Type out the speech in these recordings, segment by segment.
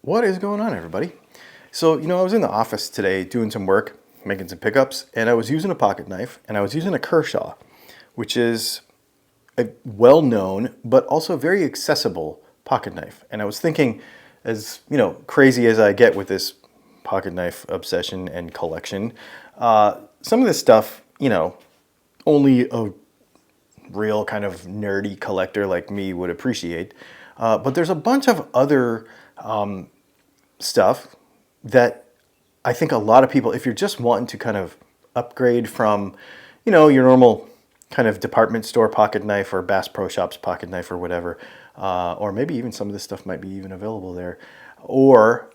What is going on, everybody? So, I was in the office today doing some work, making some pickups, and I was using a pocket knife, and I was using a Kershaw, which is a well-known but also very accessible pocket knife. And I was thinking, as crazy as I get with this pocket knife obsession and collection, some of this stuff, only a real kind of nerdy collector like me would appreciate. But there's a bunch of other stuff that I think a lot of people, if you're just wanting to kind of upgrade from, your normal kind of department store pocket knife or Bass Pro Shops pocket knife or whatever, or maybe even some of this stuff might be even available there, or,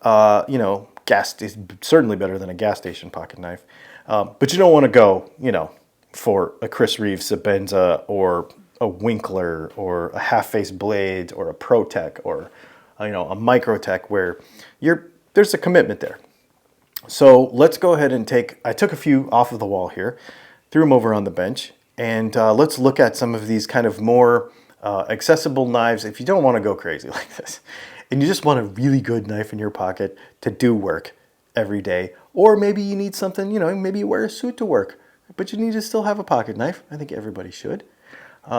gas is certainly better than a gas station pocket knife. But you don't want to go, for a Chris Reeve Sabenza or a Winkler or a half-face blade or a ProTech or a Microtech where there's a commitment there. So let's go ahead and I took a few off of the wall here, threw them over on the bench, and let's look at some of these kind of more accessible knives if you don't want to go crazy like this. And you just want a really good knife in your pocket to do work every day. Or maybe you need something, maybe you wear a suit to work, but you need to still have a pocket knife. I think everybody should.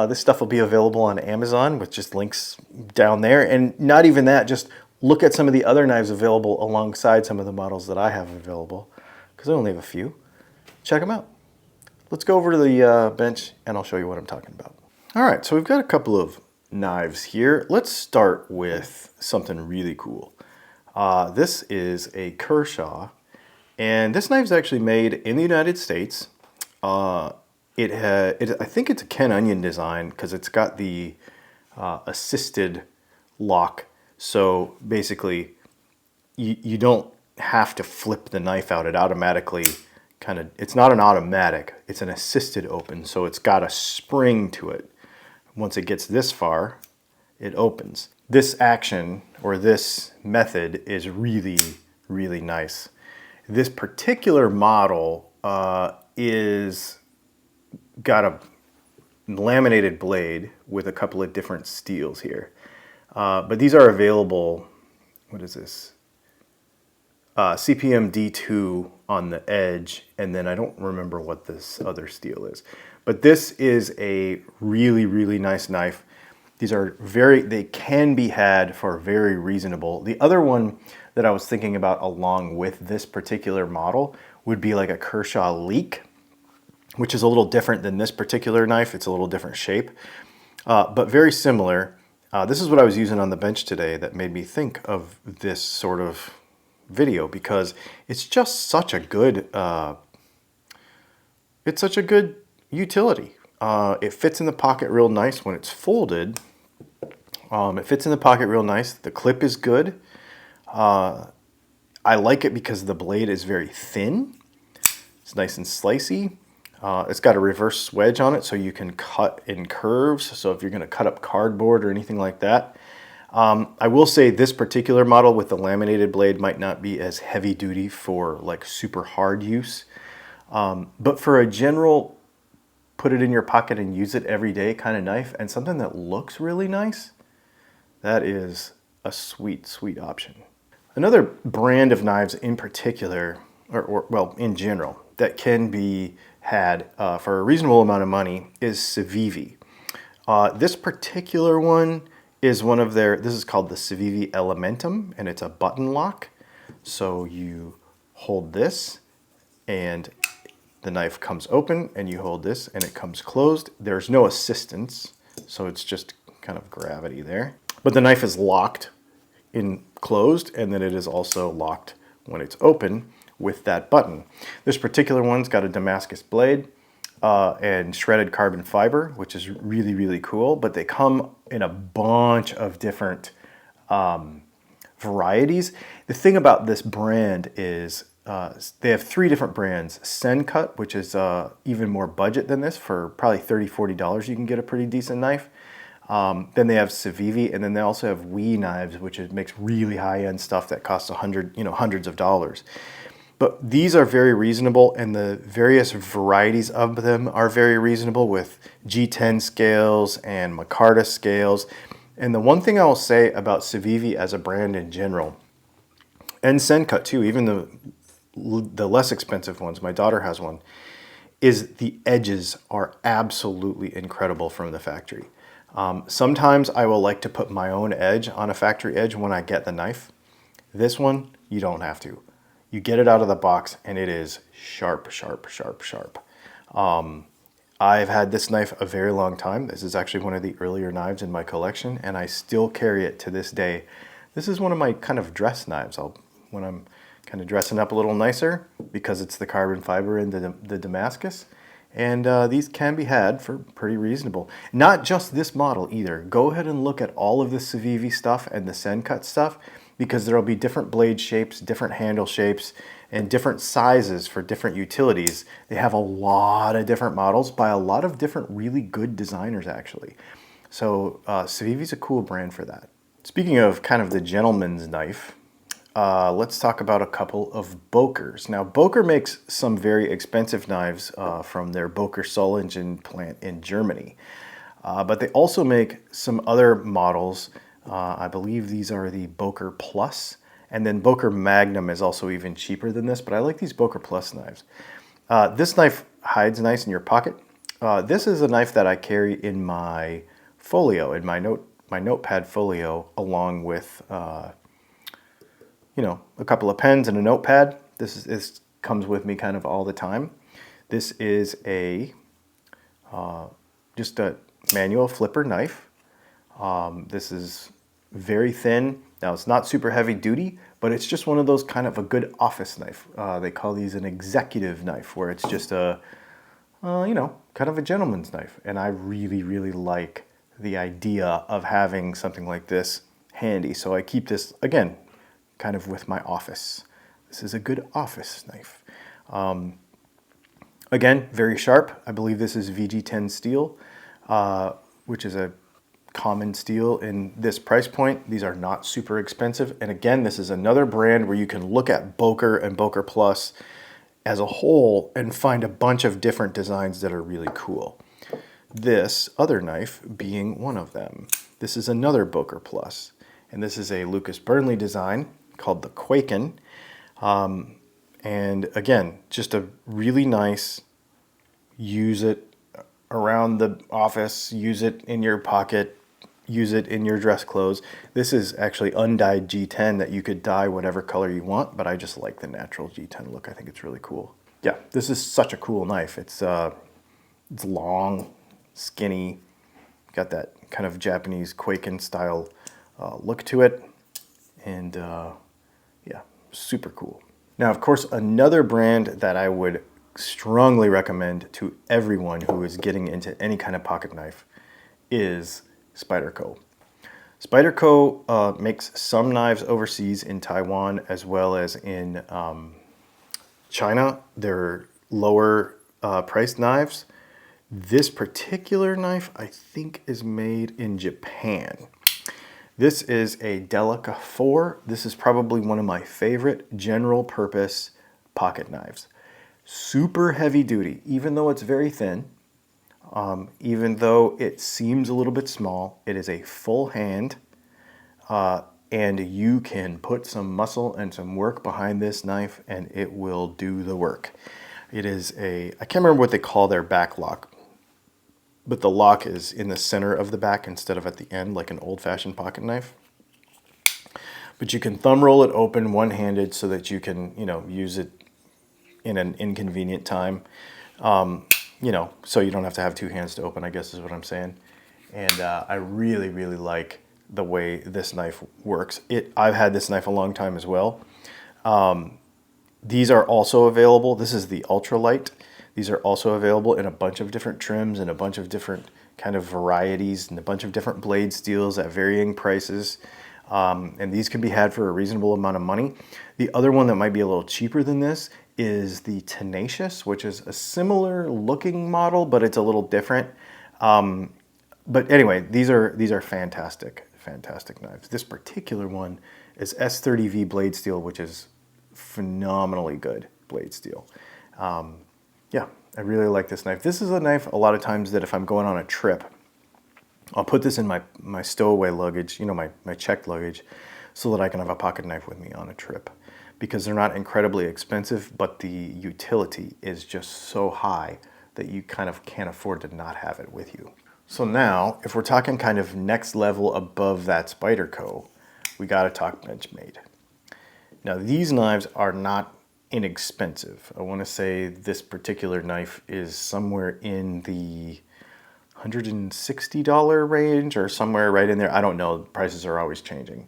This stuff will be available on Amazon with just links down there. And not even that, just look at some of the other knives available alongside some of the models that I have available, because I only have a few. Check them out. Let's go over to the bench and I'll show you what I'm talking about. All right, so we've got a couple of knives here. Let's start with something really cool. This is a Kershaw, and this knife's actually made in the United States. I think it's a Ken Onion design because it's got the assisted lock. So basically, you don't have to flip the knife out. It automatically it's not an automatic, it's an assisted open. So it's got a spring to it. Once it gets this far, it opens. This action or this method is really, really nice. This particular model is got a laminated blade with a couple of different steels here. But these are available, what is this? CPM D2 on the edge, and then I don't remember what this other steel is. But this is a really, really nice knife. These are they can be had for very reasonable. The other one that I was thinking about along with this particular model would be like a Kershaw Leek, which is a little different than this particular knife. It's a little different shape, but very similar. This is what I was using on the bench today that made me think of this sort of video, because it's just such a good, it's such a good utility. It fits in the pocket real nice when it's folded. It fits in the pocket real nice. The clip is good. I like it because the blade is very thin. It's nice and slicey. It's got a reverse wedge on it, so you can cut in curves. So if you're going to cut up cardboard or anything like that. I will say this particular model with the laminated blade might not be as heavy duty for like super hard use. But for a general put it in your pocket and use it every day kind of knife, and something that looks really nice, that is a sweet, sweet option. Another brand of knives in particular, or well, in general, that can be had for a reasonable amount of money is CIVI. This particular one is one of this is called the CIVI Elementum, and it's a button lock. So you hold this and the knife comes open, and you hold this and it comes closed. There's no assistance, so it's just kind of gravity there. But the knife is locked in closed, and then it is also locked when it's open with that button. This particular one's got a Damascus blade and shredded carbon fiber, which is really, really cool. But they come in a bunch of different varieties. The thing about this brand is they have 3 different brands. Sencut, which is even more budget than this. For probably $30, $40 you can get a pretty decent knife. Then they have CIVI, and then they also have WE knives, which makes really high-end stuff that costs hundreds of dollars. But these are very reasonable, and the various varieties of them are very reasonable with G10 scales and micarta scales. And the one thing I'll say about CIVI as a brand in general and Sen cut too, even the less expensive ones, my daughter has one, is the edges are absolutely incredible from the factory. Sometimes I will like to put my own edge on a factory edge when I get the knife. This one, you don't have to. You get it out of the box and it is sharp, sharp, sharp, sharp. I've had this knife a very long time. This is actually one of the earlier knives in my collection, and I still carry it to this day. This is one of my kind of dress knives. When I'm kind of dressing up a little nicer, because it's the carbon fiber in the Damascus. And these can be had for pretty reasonable. Not just this model either. Go ahead and look at all of the CIVI stuff and the Sen cut stuff, because there'll be different blade shapes, different handle shapes, and different sizes for different utilities. They have a lot of different models by a lot of different really good designers, actually. So CIVI's a cool brand for that. Speaking of kind of the gentleman's knife, let's talk about a couple of Bokers. Now, Boker makes some very expensive knives from their Boker Solingen plant in Germany. But they also make some other models. I believe these are the Boker Plus. And then Boker Magnum is also even cheaper than this, but I like these Boker Plus knives. This knife hides nice in your pocket. This is a knife that I carry in my folio, in my notepad folio, along with you know, a couple of pens and a notepad. This comes with me kind of all the time. This is just a manual flipper knife. This is very thin. Now, it's not super heavy duty, but it's just one of those kind of a good office knife. They call these an executive knife, where it's just a, you know, kind of a gentleman's knife. And I really, really like the idea of having something like this handy. So I keep this, again, kind of with my office. This is a good office knife. Again, very sharp. I believe this is VG10 steel, which is a common steel in this price point. These are not super expensive. And again, this is another brand where you can look at Boker and Boker Plus as a whole and find a bunch of different designs that are really cool. This other knife being one of them. This is another Boker Plus, and this is a Lucas Burnley design called the Quaken. And again, just a really nice, use it around the office, use it in your pocket, use it in your dress clothes. This is actually undyed G10 that you could dye whatever color you want, but I just like the natural G10 look. I think it's really cool. Yeah, this is such a cool knife. It's long, skinny, got that kind of Japanese Quaken style look to it, and yeah, super cool. Now, of course, another brand that I would strongly recommend to everyone who is getting into any kind of pocket knife is Spyderco. Spyderco makes some knives overseas in Taiwan as well as in China. They're lower priced knives. This particular knife, I think, is made in Japan. This is a Delica 4. This is probably one of my favorite general purpose pocket knives. Super heavy duty, even though it's very thin. Even though it seems a little bit small, it is a full hand, and you can put some muscle and some work behind this knife and it will do the work. It is I can't remember what they call their back lock, but the lock is in the center of the back instead of at the end, like an old-fashioned pocket knife. But you can thumb roll it open one-handed so that you can, you know, use it in an inconvenient time. You know, so you don't have to have two hands to open, I guess is what I'm saying. And I really, really like the way this knife works. I've had this knife a long time as well. These are also available. This is the ultralight. These are also available in a bunch of different trims and a bunch of different kind of varieties and a bunch of different blade steels at varying prices. And these can be had for a reasonable amount of money. The other one that might be a little cheaper than this is the Tenacious, which is a similar looking model, but it's a little different. But anyway, these are fantastic, fantastic knives. This particular one is S30V blade steel, which is phenomenally good blade steel. Yeah, I really like this knife. This is a knife a lot of times that if I'm going on a trip, I'll put this in my stowaway luggage, you know, my checked luggage, so that I can have a pocket knife with me on a trip, because they're not incredibly expensive, but the utility is just so high that you kind of can't afford to not have it with you. So now, if we're talking kind of next level above that Spyderco, we got to talk Benchmade. Now these knives are not inexpensive. I want to say this particular knife is somewhere in the $160 range or somewhere right in there. I don't know, prices are always changing.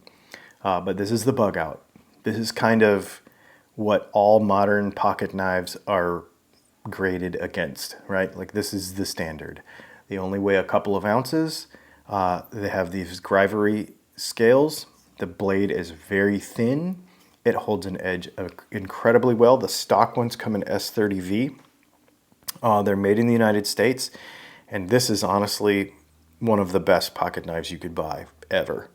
But this is the bug out. This is kind of what all modern pocket knives are graded against, right? Like this is the standard. They only weigh a couple of ounces. They have these Grivery scales. The blade is very thin. It holds an edge incredibly well. The stock ones come in S30V. They're made in the United States. And this is honestly one of the best pocket knives you could buy ever.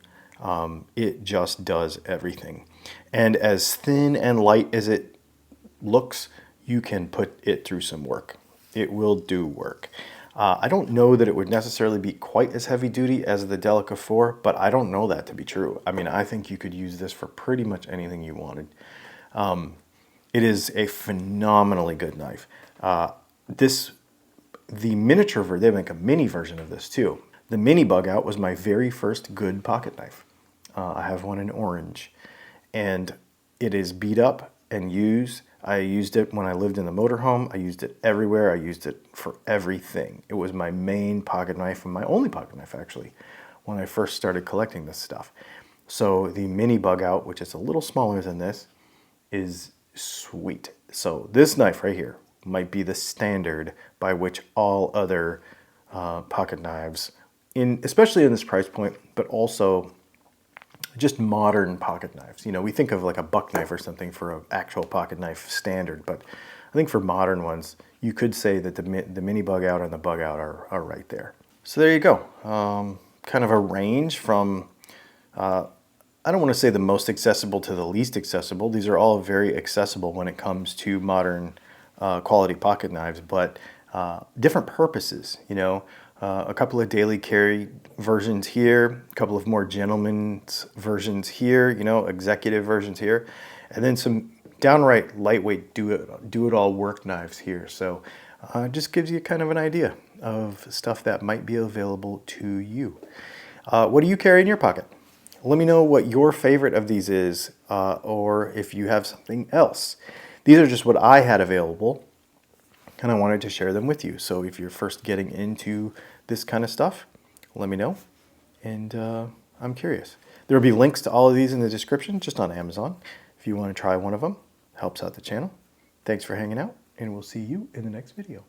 It just does everything. And as thin and light as it looks, you can put it through some work. It will do work. I don't know that it would necessarily be quite as heavy duty as the Delica 4, but I don't know that to be true. I mean, I think you could use this for pretty much anything you wanted. It is a phenomenally good knife. The miniature version, they make a mini version of this too. The mini bug out was my very first good pocket knife. I have one in orange, and it is beat up and used. I used it when I lived in the motorhome. I used it everywhere. I used it for everything. It was my main pocket knife, and my only pocket knife actually, when I first started collecting this stuff. So the mini bug out, which is a little smaller than this, is sweet. So this knife right here might be the standard by which all other pocket knives, especially in this price point, but also just modern pocket knives. You know, we think of like a buck knife or something for an actual pocket knife standard, but I think for modern ones, you could say that the mini bug out and the bug out are right there. So there you go. Kind of a range from, I don't want to say the most accessible to the least accessible. These are all very accessible when it comes to modern quality pocket knives, but different purposes, you know. A couple of daily carry versions here, a couple of more gentleman's versions here, you know, executive versions here, and then some downright lightweight do-it-all work knives here. So it just gives you kind of an idea of stuff that might be available to you. What do you carry in your pocket? Let me know what your favorite of these is, or if you have something else. These are just what I had available, and I wanted to share them with you. So if you're first getting into this kind of stuff, let me know, and I'm curious. There will be links to all of these in the description, just on Amazon, if you want to try one of them. Helps out the channel. Thanks for hanging out, and we'll see you in the next video.